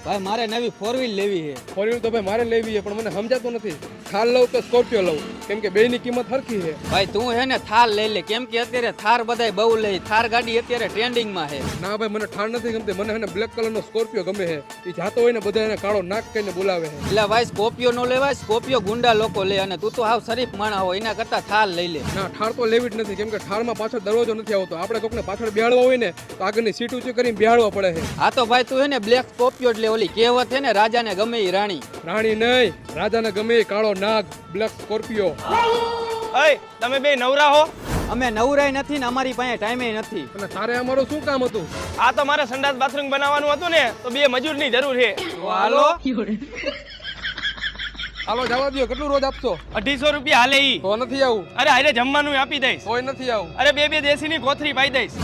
ભાઈ મારે નવી 4 વ્હીલ લેવી છે. 4 વ્હીલ તો ભાઈ મારે લેવી છે, પણ મને સમજાતું નથી થાર લઉં કે સ્કોર્પિયો લઉં, કેમ કે બેયની કિંમત સરખી છે. ભાઈ તું હે ને થાર લઈ લે, કેમ કે અત્યારે થાર બધાય બહુ લે. થાર ગાડી અત્યારે ટ્રેન્ડિંગમાં છે. ના ભાઈ મને થાર નથી ગમતી, મને હે ને બ્લેક કલરનો સ્કોર્પિયો ગમે છે. એ જાતો હોય ને બધા એને કાળો નાક કહીને બોલાવે છે. એટલે ભાઈ સ્કોર્પિયો નો લેવાય, સ્કોર્પિયો ગુંડા લોકો લે, અને તું તો હાવ શરીફ માણસ હોય, એના કરતા થાર લઈ લે. ના થાર તો લેવી જ નથી, કેમ કે થારમાં પાછળ દરવાજો નથી આવતો. આપણે કોકને પાછળ બેહાડવા હોય ને તો આગળની સીટ ઊંચી કરીને બેહાડવા પડે છે. હા તો ભાઈ તું હે ને બ્લેક સ્કોર્પિયો જ લે. ઓલી કહેવત છે ને રાજાને ગમે ઈ રાણી. રાણી નહીં, રાજાને ગમે એ કાળો નાગ બ્લેક સ્કોર્પિયો. અય તમે બે નવરા હો? અમે નવરાય નથી ને અમારી પાસે ટાઈમે નથી. અને તારે અમારું શું કામ હતું? આ તો મારે સંડાસ બાથરૂમ બનાવવાનું હતું ને, તો બે મજૂરની જરૂર છે. તો હાલો. હાલો જવા દો. કેટલું રોજ આપશો? 250 રૂપિયા હાલે ઈ. તો નથી આવું. અરે હારે જમવાનું આપી દઈશ. કોઈ નથી આવું. અરે બે દેશીની કોથરી પાઈ દઈશ.